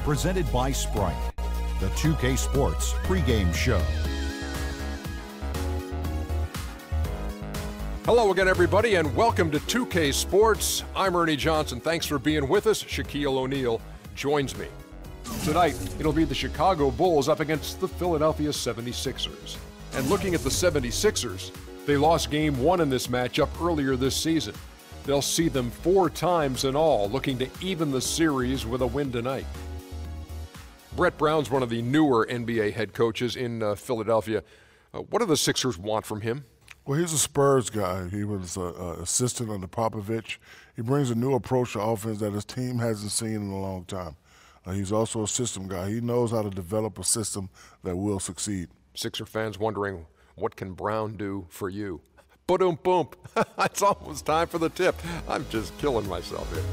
Presented by Sprite, the 2K Sports pregame show. Hello again, everybody, and welcome to 2K Sports. I'm Ernie Johnson. Thanks for being with us. Shaquille O'Neal joins me. Tonight, it'll be the Chicago Bulls up against the Philadelphia 76ers. And looking at the 76ers, they lost Game 1 in this matchup earlier this season. They'll see them 4 times in all, looking to even the series with a win tonight. Brett Brown's one of the newer NBA head coaches in Philadelphia. What do the Sixers want from him? Well, he's a Spurs guy. He was an assistant under Popovich. He brings a new approach to offense that his team hasn't seen in a long time. He's also a system guy. He knows how to develop a system that will succeed. Sixer fans wondering, what can Brown do for you? Boom, boom. It's almost time for the tip. I'm just killing myself here.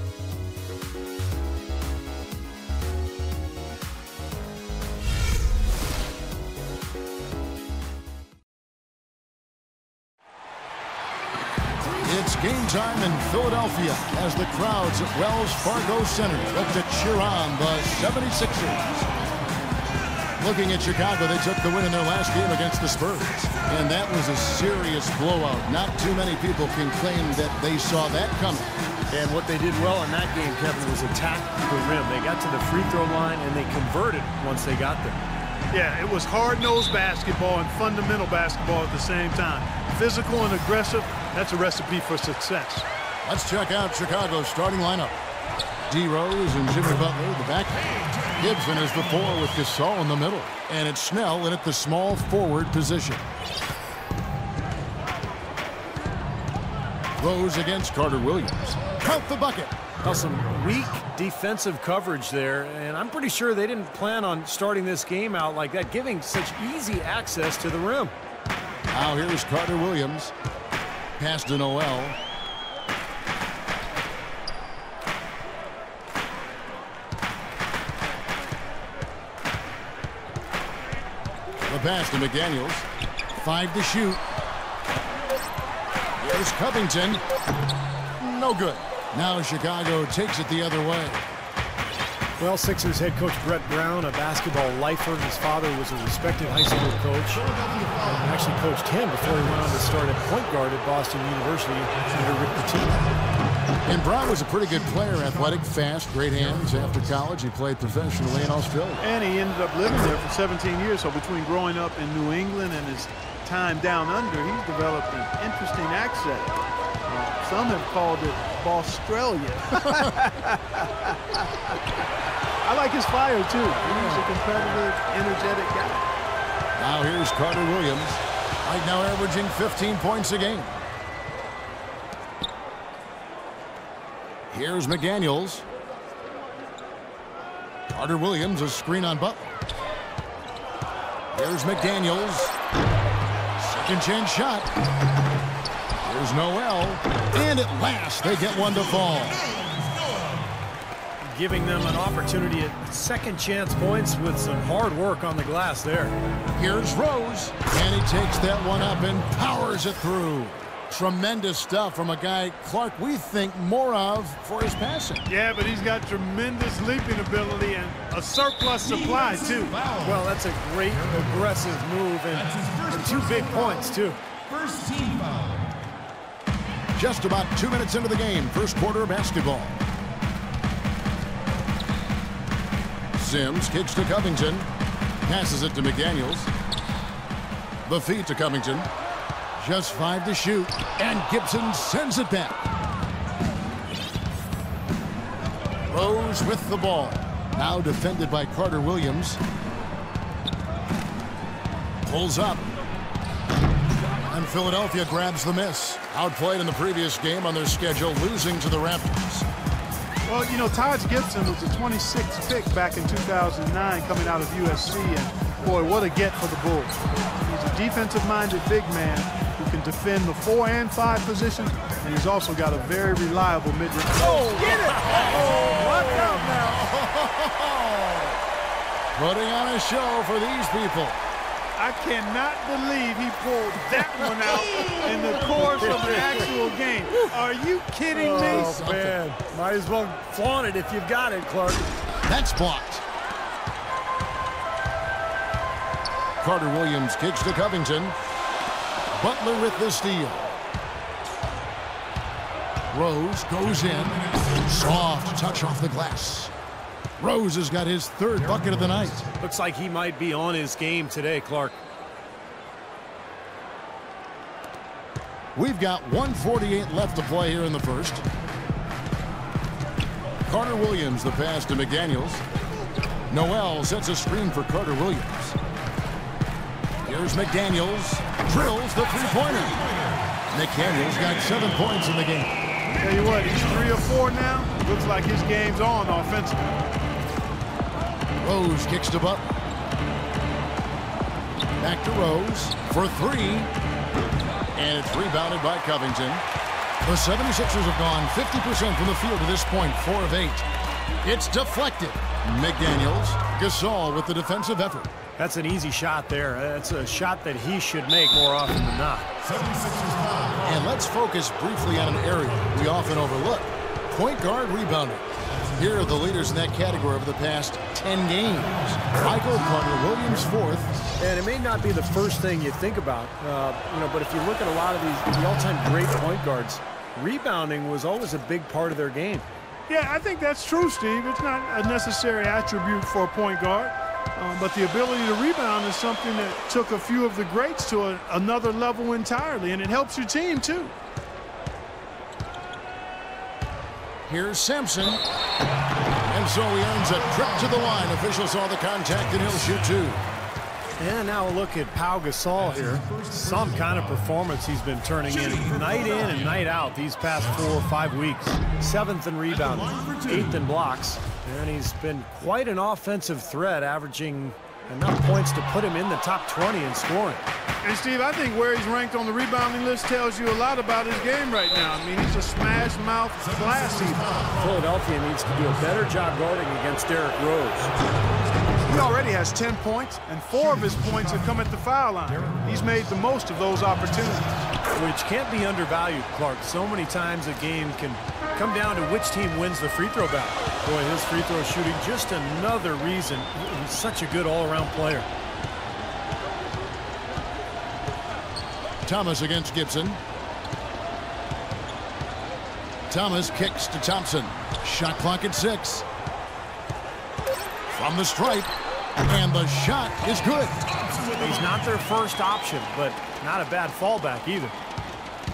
It's game time in Philadelphia as the crowds at Wells Fargo Center look to cheer on the 76ers. Looking at Chicago, they took the win in their last game against the Spurs. And that was a serious blowout. Not too many people can claim that they saw that coming. And what they did well in that game, Kevin, was attack the rim. They got to the free throw line and they converted once they got there. Yeah, it was hard-nosed basketball and fundamental basketball at the same time. Physical and aggressive, that's a recipe for success. Let's check out Chicago's starting lineup. D. Rose and Jimmy Butler, the back. Gibson is the 4 with Gasol in the middle. And it's Snell in at the small forward position. Rose against Carter Williams. Count the bucket. Well, some weak defensive coverage there, and I'm pretty sure they didn't plan on starting this game out like that, giving such easy access to the rim. Now here's Carter Williams. Pass to Noel. The pass to McDaniels. 5 to shoot. Here's Covington. No good. Now Chicago takes it the other way. Well, Sixers head coach Brett Brown, a basketball lifer. His father was a respected high school coach. And actually coached him before he went on to start at point guard at Boston University under Rick Pitino. And Brown was a pretty good player, athletic, fast, great hands. After college, he played professionally in Australia. And he ended up living there for 17 years. So between growing up in New England and his time down under, he's developed an interesting accent. Some have called it Australia. I like his fire, too. He's a competitive, energetic guy. Now here's Carter Williams. Right now averaging 15 points a game. Here's McDaniels. Carter Williams, a screen on Butler. Here's McDaniels. Second chance shot. Here's Noel. And at last, they get one to fall. Giving them an opportunity at second chance points with some hard work on the glass there. Here's Rose. And he takes that one up and powers it through. Tremendous stuff from a guy, Clark, we think more of for his passing. Yeah, but he's got tremendous leaping ability and a surplus supply, too. Well, that's a great aggressive move and 2 big points, too. First team foul. Just about 2 minutes into the game, first quarter of basketball. Sims kicks to Covington. Passes it to McDaniels. The feed to Covington. Just 5 to shoot. And Gibson sends it back. Rose with the ball. Now defended by Carter Williams. Pulls up. And Philadelphia grabs the miss. Outplayed in the previous game on their schedule, losing to the Raptors. Well, you know, Taj Gibson was the 26th pick back in 2009 coming out of USC, and boy, what a get for the Bulls. He's a defensive-minded big man who can defend the 4 and 5 positions, and he's also got a very reliable mid-range. Oh, get it! Oh, watch out now! Putting on a show for these people. I cannot believe he pulled that one out in the course of an actual game. Are you kidding me? Oh, man. Might as well flaunt it if you've got it, Clark. That's blocked. Carter Williams kicks to Covington. Butler with the steal. Rose goes in. Soft touch off the glass. Rose has got his third bucket of the night. Looks like he might be on his game today, Clark. We've got 1:48 left to play here in the first. Carter Williams, the pass to McDaniels. Noel sets a screen for Carter Williams. Here's McDaniels. Drills the three-pointer. McDaniels got 7 points in the game. Tell you what, he's 3 or 4 now. Looks like his game's on offensively. Rose kicks to Butler. Back to Rose for 3. And it's rebounded by Covington. The 76ers have gone 50% from the field to this point, 4 of 8. It's deflected. McDaniels, Gasol with the defensive effort. That's an easy shot there. That's a shot that he should make more often than not. And let's focus briefly on an area we often overlook. Point guard rebounding. Here are the leaders in that category over the past 10 games. Michael Carter Williams, 4th. And it may not be the first thing you think about, but if you look at a lot of the all-time great point guards, rebounding was always a big part of their game. Yeah, I think that's true, Steve. It's not a necessary attribute for a point guard, but the ability to rebound is something that took a few of the greats to another level entirely, and it helps your team, too. Here's Sampson. And so he earns a trip to the line. Officials saw the contact, and he'll shoot 2. And now a look at Pau Gasol here. Some kind of performance he's been turning in and night out these past 4 or 5 weeks. 7th in rebounding, 8th in blocks. And he's been quite an offensive threat, averaging enough points to put him in the top 20 in scoring. And, Steve, I think where he's ranked on the rebounding list tells you a lot about his game right now. I mean, he's a smash-mouth class eater. Philadelphia needs to do a better job guarding against Derrick Rose. He already has 10 points, and 4 of his points have come at the foul line. He's made the most of those opportunities. Which can't be undervalued, Clark. So many times a game can come down to which team wins the free throw battle. Boy, his free throw shooting, just another reason he's such a good all-around player. Thomas against Gibson. Thomas kicks to Thompson. Shot clock at 6. From the stripe, and the shot is good. He's not their first option, but not a bad fallback either.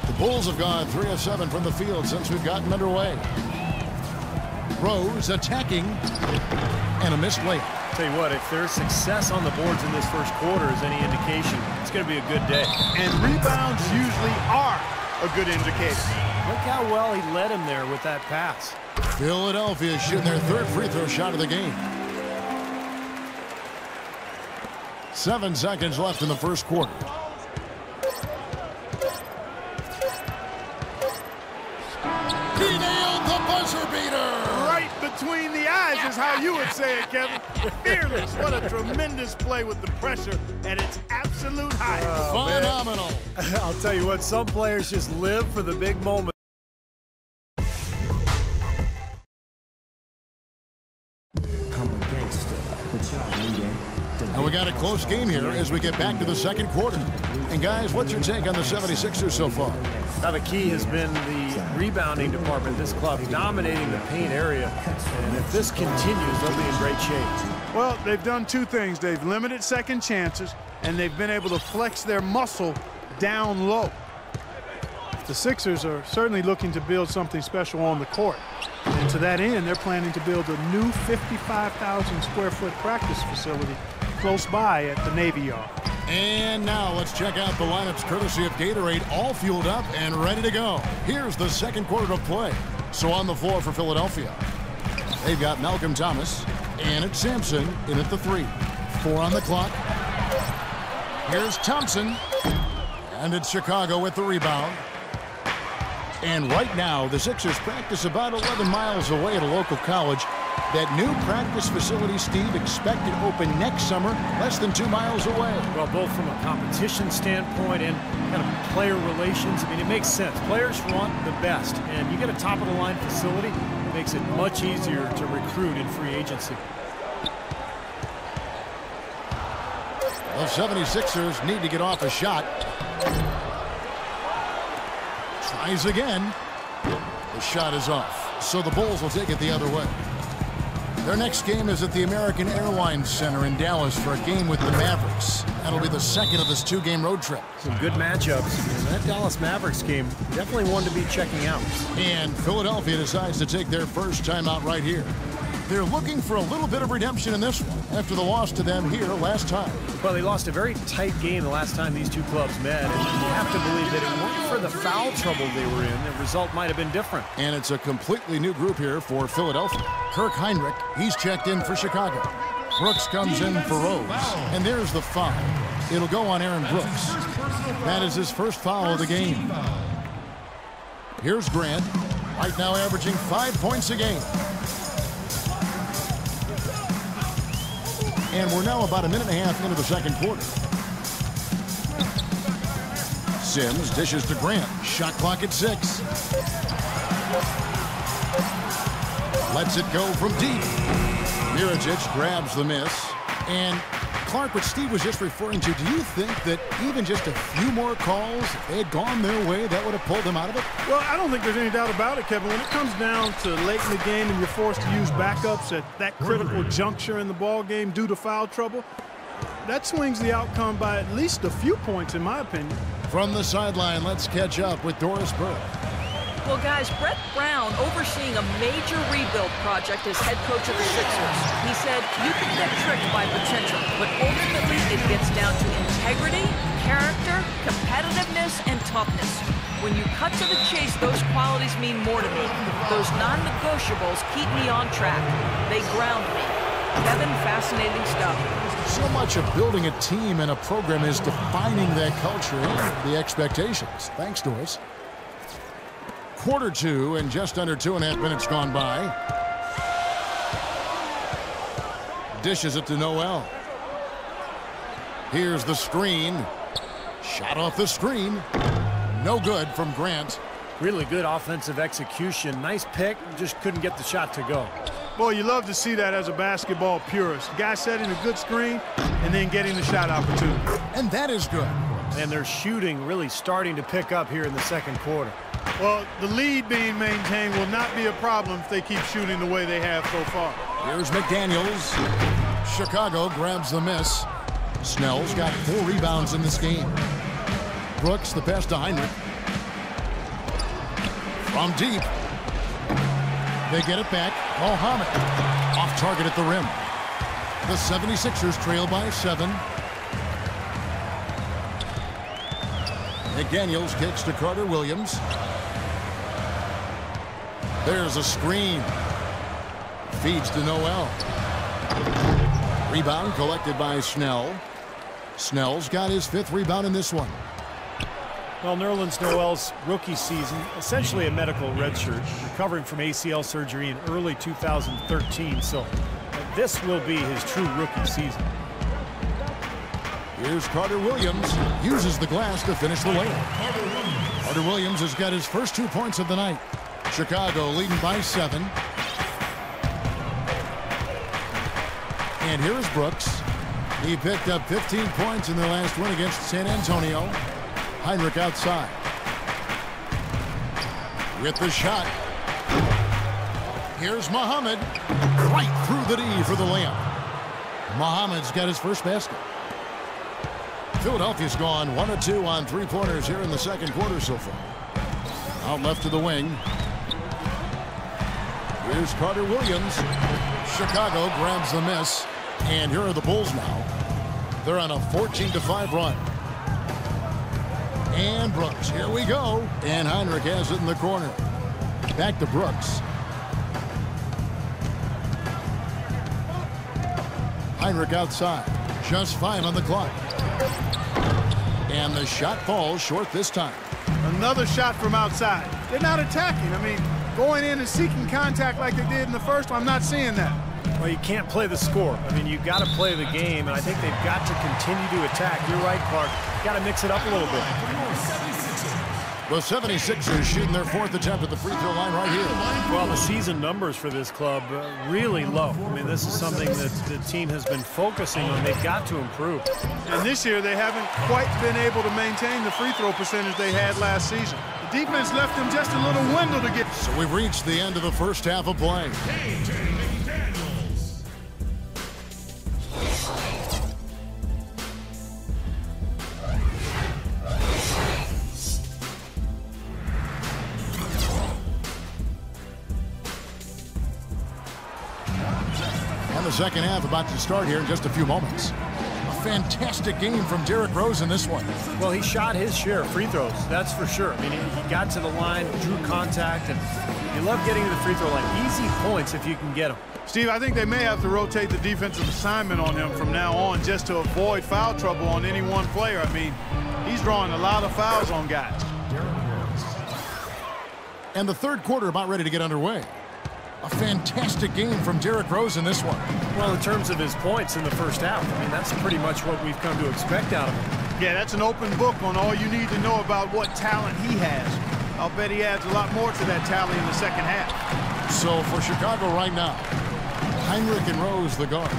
The Bulls have gone 3 of 7 from the field since we've gotten underway. Rose attacking, and a missed layup. Tell you what, if there's success on the boards in this first quarter is any indication, it's going to be a good day. And rebounds usually are a good indicator. Look how well he led him there with that pass. Philadelphia shooting their 3rd free throw shot of the game. 7 seconds left in the first quarter. He nailed the buzzer beater! Right between the eyes is how you would say it, Kevin. Fearless. What a tremendous play with the pressure at its absolute height. Phenomenal. I'll tell you what, some players just live for the big moment. And we got a close game here as we get back to the second quarter. And guys, what's your take on the 76ers so far? Now the key has been the rebounding department. This club dominating the paint area. And if this continues, they'll be in great shape. Well, they've done 2 things. They've limited second chances, and they've been able to flex their muscle down low. The Sixers are certainly looking to build something special on the court. And to that end, they're planning to build a new 55,000 square foot practice facility close by at the Navy Yard. And now let's check out the lineups courtesy of Gatorade, all fueled up and ready to go. Here's the second quarter of play. So on the floor for Philadelphia, they've got Malcolm Thomas, and it's Sampson in at the 3. 4 on the clock. Here's Thompson, and it's Chicago with the rebound. And right now, the Sixers practice about 11 miles away at a local college. That new practice facility, Steve, expected to open next summer, less than 2 miles away. Well, both from a competition standpoint and kind of player relations, I mean, it makes sense. Players want the best, and you get a top-of-the-line facility, it makes it much easier to recruit in free agency. The 76ers need to get off a shot. Tries again. The shot is off, so the Bulls will take it the other way. Their next game is at the American Airlines Center in Dallas for a game with the Mavericks. That'll be the second of this 2-game road trip. Some good matchups. And that Dallas Mavericks game, definitely one to be checking out. And Philadelphia decides to take their first time out right here. They're looking for a little bit of redemption in this one after the loss to them here last time. Well, they lost a very tight game the last time these two clubs met, and you have to believe that it weren't for the foul trouble they were in, the result might have been different. And it's a completely new group here for Philadelphia. Kirk Heinrich, he's checked in for Chicago. Brooks comes in for Rose, and there's the foul. It'll go on Aaron Brooks. That is his first foul of the game. Here's Grant, right now averaging 5 points a game. And we're now about a minute and a half into the second quarter. Sims dishes to Grant. Shot clock at 6. Lets it go from deep. Miričić grabs the miss. And Clark, what Steve was just referring to, do you think that even just a few more calls, if they had gone their way, that would have pulled them out of it? Well, I don't think there's any doubt about it, Kevin. When it comes down to late in the game and you're forced to use backups at that critical juncture in the ball game due to foul trouble, that swings the outcome by at least a few points, in my opinion. From the sideline, let's catch up with Doris Burke. Well, guys, Brett Brown overseeing a major rebuild project as head coach of the Sixers. He said, you can get tricked by potential, but ultimately it gets down to integrity, character, competitiveness, and toughness. When you cut to the chase, those qualities mean more to me. Those non-negotiables keep me on track. They ground me. Kevin, fascinating stuff. So much of building a team and a program is defining that culture and the expectations. Thanks, Doris. Quarter 2 and just under 2.5 minutes gone by. Dishes it to Noel. Here's the screen. Shot off the screen. No good from Grant. Really good offensive execution. Nice pick, just couldn't get the shot to go. Boy, you love to see that as a basketball purist. Guy setting a good screen and then getting the shot opportunity. And that is good. And their shooting really starting to pick up here in the second quarter. Well, the lead being maintained will not be a problem if they keep shooting the way they have so far. Here's McDaniels. Chicago grabs the miss. Snell's got 4 rebounds in this game. Brooks, the pass to Heinrich. From deep. They get it back. Mohammed off target at the rim. The 76ers trail by 7. McDaniels kicks to Carter Williams. There's a screen. Feeds to Noel. Rebound collected by Snell. Snell's got his 5th rebound in this one. Well, Nerlens Noel's rookie season, essentially a medical redshirt, recovering from ACL surgery in early 2013, so this will be his true rookie season. Here's Carter Williams, uses the glass to finish the layup. Carter Williams has got his first 2 points of the night. Chicago leading by 7. And here's Brooks. He picked up 15 points in their last win against San Antonio. Heinrich outside. With the shot. Here's Muhammad. Right through the D for the layup. Muhammad's got his first basket. Philadelphia's gone 1 of 2 on 3-pointers here in the second quarter so far. Out left to the wing. Here's Carter Williams. Chicago grabs the miss. And here are the Bulls now. They're on a 14-5 run. And Brooks, here we go. And Heinrich has it in the corner. Back to Brooks. Heinrich outside. Just 5 on the clock. And the shot falls short this time. Another shot from outside. They're not attacking. I mean, going in and seeking contact like they did in the first one, I'm not seeing that. Well, you can't play the score. I mean, you've got to play the game, and I think they've got to continue to attack. You're right, Clark. Got to mix it up a little bit. The 76ers shooting their 4th attempt at the free throw line right here. Well, the season numbers for this club really low. I mean, this is something that the team has been focusing on. They've got to improve. And this year, they haven't quite been able to maintain the free throw percentage they had last season. The defense left them just a little window to get. So we've reached the end of the first half of play. The second half about to start here in just a few moments. A fantastic game from Derrick Rose in this one. Well, he shot his share of free throws, that's for sure. I mean, he got to the line, drew contact, and you love getting to the free throw line. Easy points if you can get them. Steve, I think they may have to rotate the defensive assignment on him from now on just to avoid foul trouble on any one player. I mean, he's drawing a lot of fouls on guys. And the third quarter about ready to get underway. A fantastic game from Derrick Rose in this one. Well, in terms of his points in the first half, I mean, that's pretty much what we've come to expect out of him. Yeah, that's an open book on all you need to know about what talent he has. I'll bet he adds a lot more to that tally in the second half. So for Chicago right now, Heinrich and Rose, the guards.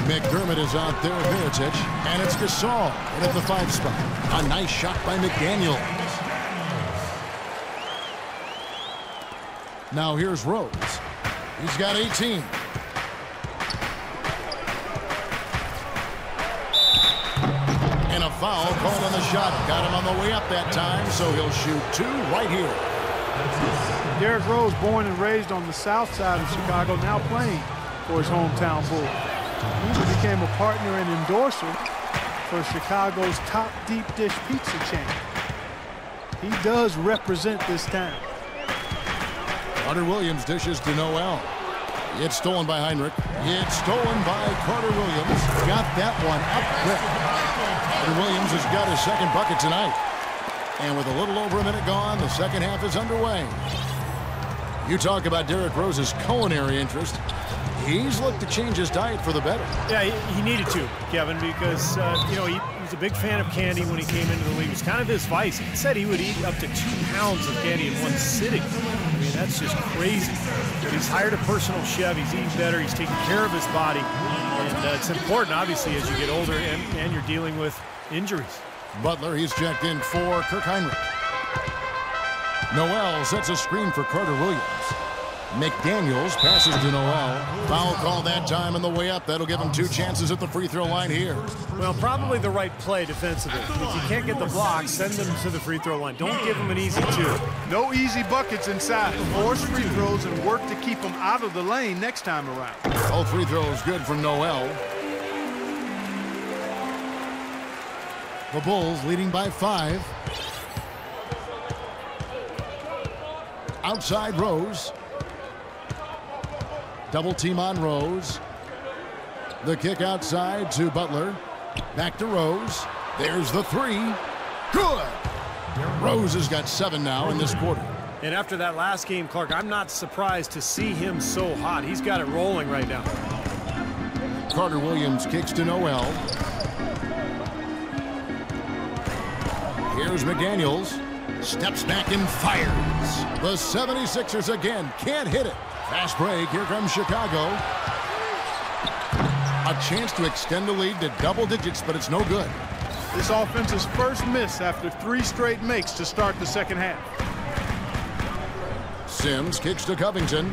McDermott is out there, Miritich, and it's Gasol at the 5 spot. A nice shot by McDaniels. Now here's Rose. He's got 18. And a foul called on the shot. Got him on the way up that time, so he'll shoot 2 right here. Derrick Rose, born and raised on the south side of Chicago, now playing for his hometown Bulls. He became a partner and endorser for Chicago's top deep dish pizza chain. He does represent this town. Carter Williams dishes to Noel. It's stolen by Heinrich. It's stolen by Carter Williams. Got that one up quick. Carter Williams has got his second bucket tonight. And with a little over a minute gone, the second half is underway. You talk about Derrick Rose's culinary interest. He's looked to change his diet for the better. Yeah, he needed to, Kevin, because, you know, he was a big fan of candy when he came into the league. It was kind of his vice. He said he would eat up to 2 pounds of candy in one sitting. I mean, that's just crazy. But he's hired a personal chef. He's eating better. He's taking care of his body. And it's important, obviously, as you get older and you're dealing with injuries. Butler, he's checked in for Kirk Heinrich. Noel sets a screen for Carter Williams. McDaniels passes to Noel. Foul call that time on the way up. That'll give him 2 chances at the free throw line here. Well, probably the right play defensively. If you can't get the block, send them to the free throw line. Don't give them an easy 2. No easy buckets inside. Force free throws and work to keep them out of the lane next time around. All free throws good from Noel. The Bulls leading by 5. Outside Rose. Double team on Rose. The kick outside to Butler. Back to Rose. There's the 3. Good. Rose has got 7 now in this quarter. And after that last game, Clark, I'm not surprised to see him so hot. He's got it rolling right now. Carter Williams kicks to Noel. Here's McDaniels. Steps back and fires. The 76ers again can't hit it. Fast break. Here comes Chicago. A chance to extend the lead to double digits, but it's no good. This offense's first miss after 3 straight makes to start the second half. Sims kicks to Covington.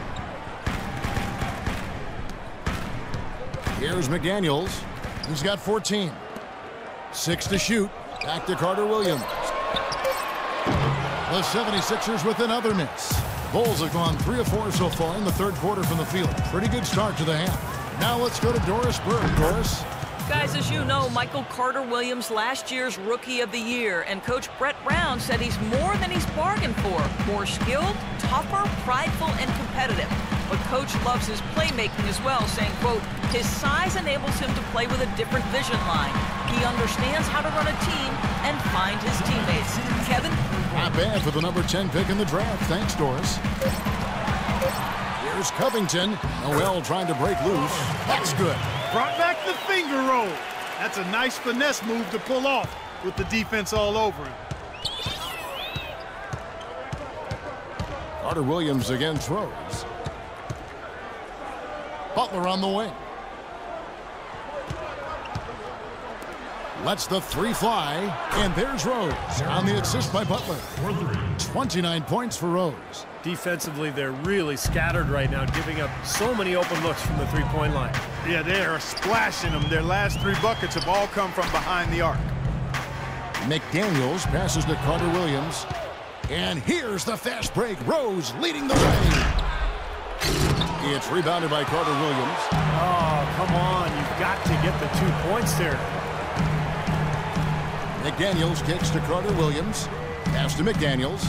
Here's McDaniels. He's got 14. 6 to shoot. Back to Carter Williams. The 76ers with another miss. Bulls have gone 3 of 4 so far in the third quarter from the field. Pretty good start to the half. Now let's go to Doris Berg. Doris. Guys, as you know, Michael Carter Williams, last year's Rookie of the Year, and Coach Brett Brown said he's more than he's bargained for. More skilled, tougher, prideful, and competitive. But Coach loves his playmaking as well, saying, quote, his size enables him to play with a different vision line. He understands how to run a team and find his teammates. Kevin? Not bad for the number 10 pick in the draft. Thanks, Doris. Here's Covington. Noel trying to break loose. That's good. Brought back the finger roll. That's a nice finesse move to pull off with the defense all over him. Carter Williams again throws. Butler on the wing. Lets the three fly, and there's Rose on the assist by Butler. 29 points for Rose. Defensively, they're really scattered right now, giving up so many open looks from the three-point line. Yeah, they are splashing them. Their last 3 buckets have all come from behind the arc. McDaniels passes to Carter Williams. And here's the fast break. Rose leading the way. It's rebounded by Carter Williams. Oh, come on. You've got to get the 2 points there. McDaniels kicks to Carter Williams. Pass to McDaniels.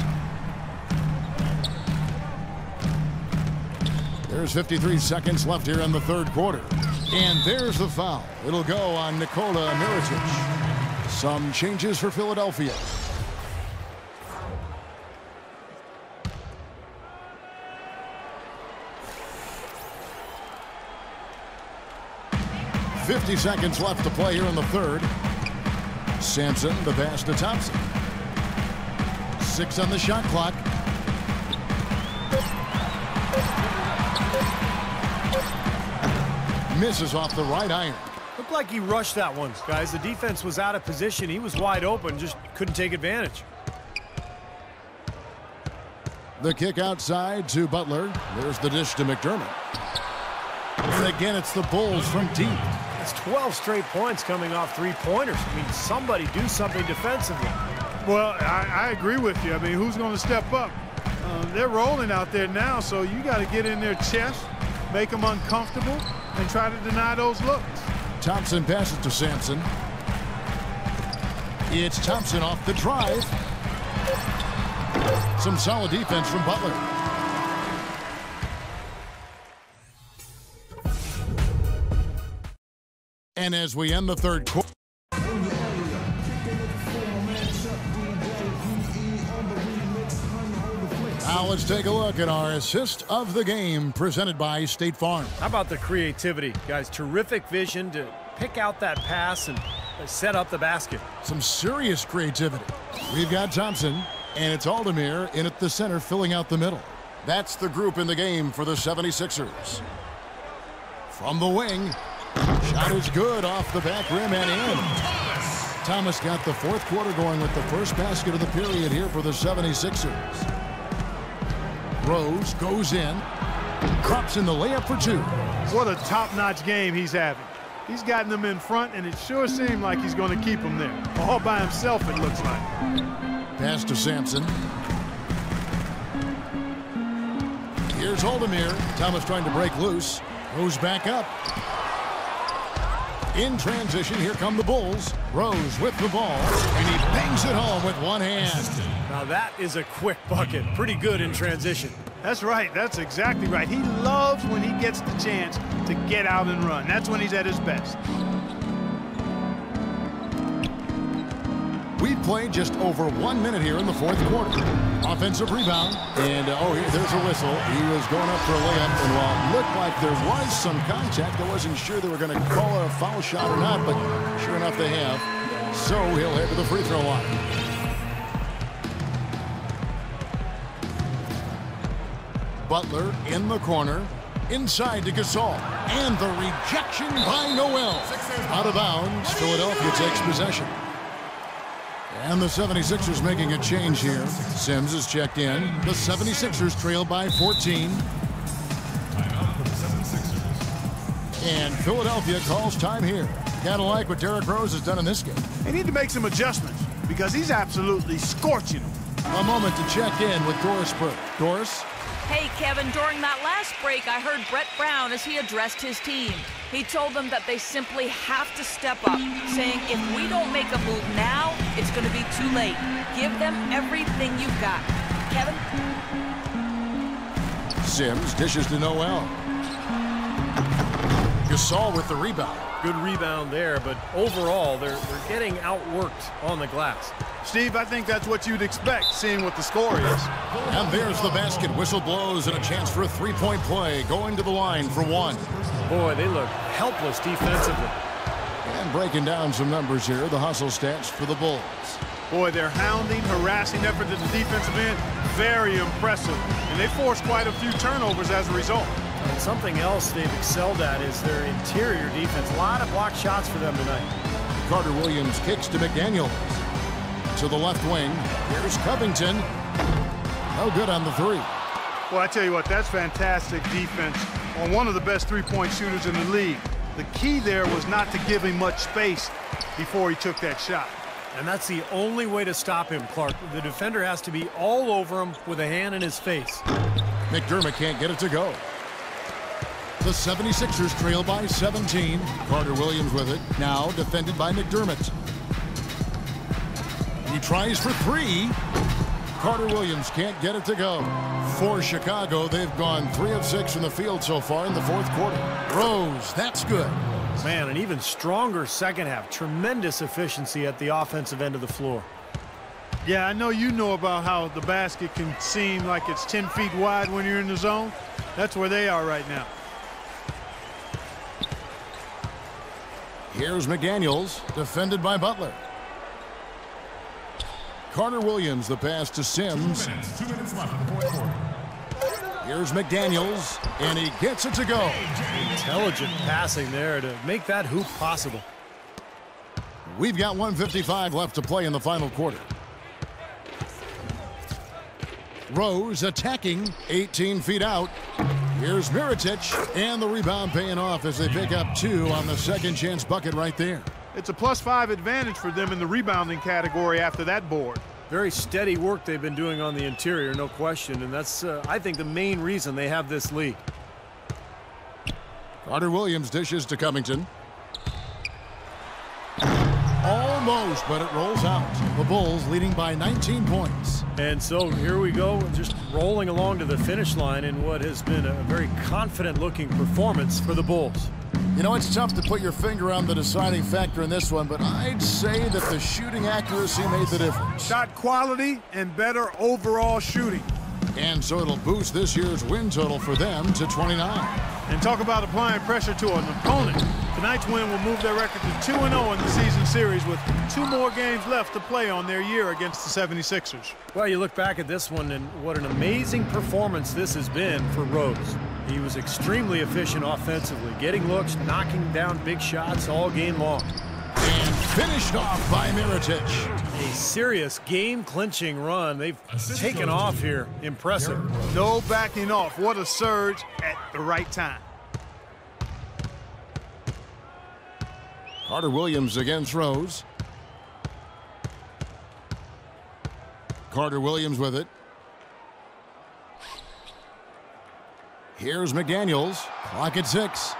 There's 53 seconds left here in the third quarter. And there's the foul. It'll go on Nikola Mirotic. Some changes for Philadelphia. .50 seconds left to play here in the third. Sampson, the pass to Thompson. 6 on the shot clock. Misses off the right iron. Looked like he rushed that one, guys. The defense was out of position. He was wide open, just couldn't take advantage. The kick outside to Butler. There's the dish to McDermott. And again, it's the Bulls from deep. It's 12 straight points coming off three-pointers. I mean, somebody do something defensively. Well, I agree with you. I mean, who's going to step up? They're rolling out there now, so you got to get in their chest, make them uncomfortable, and try to deny those looks. Thompson passes to Sampson. It's Thompson off the drive. Some solid defense from Butler. And as we end the third quarter. Now let's take a look at our assist of the game presented by State Farm. How about the creativity, guys? Terrific vision to pick out that pass and set up the basket. Some serious creativity. We've got Thompson, and it's Aldemir in at the center filling out the middle. That's the group in the game for the 76ers. From the wing. Shot is good off the back rim and in. Thomas got the fourth quarter going with the first basket of the period here for the 76ers. Rose goes in. Drops in the layup for 2. What a top-notch game he's having. He's gotten them in front, and it sure seemed like he's going to keep them there. All by himself, it looks like. Pass to Sampson. Here's Aldemir. Thomas trying to break loose. Rose back up. In transition, here come the Bulls. Rose with the ball, and he bangs it home with one hand. Now that is a quick bucket. Pretty good in transition. That's right. That's exactly right. He loves when he gets the chance to get out and run. That's when he's at his best. We've played just over 1 minute here in the fourth quarter. Offensive rebound. And, there's a whistle. He was going up for a layup. And while it looked like there was some contact, I wasn't sure they were going to call a foul shot or not, but sure enough they have. So he'll head to the free throw line. Butler in the corner. Inside to Gasol. And the rejection by Noel. Out of bounds. Philadelphia takes possession. And the 76ers making a change here. Sims is checked in. The 76ers trail by 14. And Philadelphia calls time here. Kind of like what Derrick Rose has done in this game. They need to make some adjustments because he's absolutely scorching them. A moment to check in with Doris Burke. Doris? Hey, Kevin, during that last break, I heard Brett Brown as he addressed his team. He told them that they simply have to step up, saying if we don't make a move now, it's going to be too late. Give them everything you've got. Kevin? Sims dishes to Noel. Gasol with the rebound. Good rebound there, but overall, they're getting outworked on the glass. Steve, I think that's what you'd expect, seeing what the score is. And there's the basket. Whistle blows and a chance for a three-point play. Going to the line for 1. Boy, they look helpless defensively. And breaking down some numbers here, the hustle stats for the Bulls. Boy, their hounding, harassing effort at the defensive end, very impressive. And they forced quite a few turnovers as a result. And something else they've excelled at is their interior defense. A lot of blocked shots for them tonight. Carter Williams kicks to McDaniels. To the left wing. Here's Covington. No good on the three. Well, I tell you what, that's fantastic defense on one of the best three-point shooters in the league. The key there was not to give him much space before he took that shot. And that's the only way to stop him, Clark. The defender has to be all over him with a hand in his face. McDermott can't get it to go. The 76ers trail by 17. Carter Williams with it. Now defended by McDermott. He tries for three. Carter Williams can't get it to go. For Chicago, they've gone 3 of 6 from the field so far in the fourth quarter. Rose, that's good. Man, an even stronger second half. Tremendous efficiency at the offensive end of the floor. Yeah, I know you know about how the basket can seem like it's 10 feet wide when you're in the zone. That's where they are right now. Here's McDaniels, defended by Butler. Carter Williams, the pass to Sims. 2 minutes left in the fourth quarter. Here's McDaniels, and he gets it to go. Intelligent passing there to make that hoop possible. We've got 1:55 left to play in the final quarter. Rose attacking, 18 feet out. Here's Mirotic, and the rebound paying off as they pick up 2 on the second chance bucket right there. It's a +5 advantage for them in the rebounding category after that board. Very steady work they've been doing on the interior, no question, and that's, I think, the main reason they have this lead. Carter Williams dishes to Covington. Almost, but it rolls out. The Bulls leading by 19 points. And so here we go, just rolling along to the finish line in what has been a very confident-looking performance for the Bulls. You know, it's tough to put your finger on the deciding factor in this one, but I'd say that the shooting accuracy made the difference. Shot quality and better overall shooting. And so it'll boost this year's win total for them to 29. And talk about applying pressure to an opponent. Tonight's win will move their record to 2-0 in the season series with 2 more games left to play on their year against the 76ers. Well, you look back at this one, and what an amazing performance this has been for Rose. He was extremely efficient offensively, getting looks, knocking down big shots all game long. And finished off by Mirotic. A serious game-clinching run. They've taken off here. Impressive. No backing off. What a surge at the right time. Carter Williams against Rose. Carter Williams with it. Here's McDaniels. Clock at 6.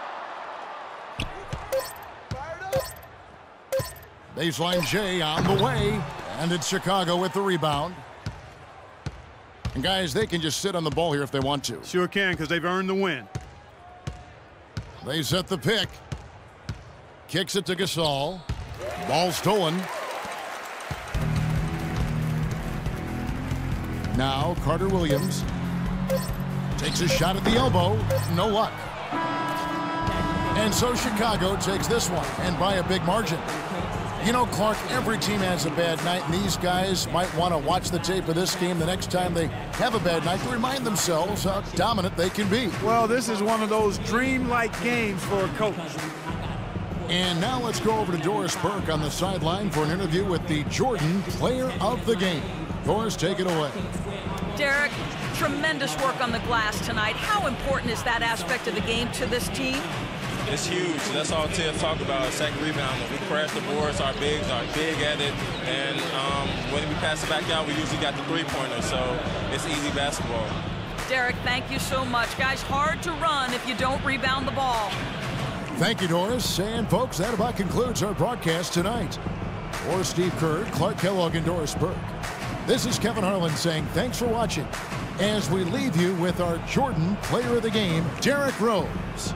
Baseline J on the way. And it's Chicago with the rebound. And guys, they can just sit on the ball here if they want to. Sure can, because they've earned the win. They set the pick. Kicks it to Gasol. Ball stolen. Now Carter Williams takes a shot at the elbow. No luck. And so Chicago takes this one, and by a big margin. You know, Clark, every team has a bad night, and these guys might want to watch the tape of this game the next time they have a bad night to remind themselves how dominant they can be. Well, this is one of those dream-like games for a coach. And now let's go over to Doris Burke on the sideline for an interview with the Jordan Player of the Game. Doris, take it away. Derek, tremendous work on the glass tonight. How important is that aspect of the game to this team? It's huge. That's all Ted talked about, second rebound. We crash the boards, our bigs are big at it, and when we pass it back out, we usually got the three-pointer, so it's easy basketball. Derek, thank you so much. Guys, hard to run if you don't rebound the ball. Thank you, Doris. And, folks, that about concludes our broadcast tonight. For Steve Kerr, Clark Kellogg, and Doris Burke, this is Kevin Harlan saying thanks for watching as we leave you with our Jordan Player of the Game, Derrick Rose.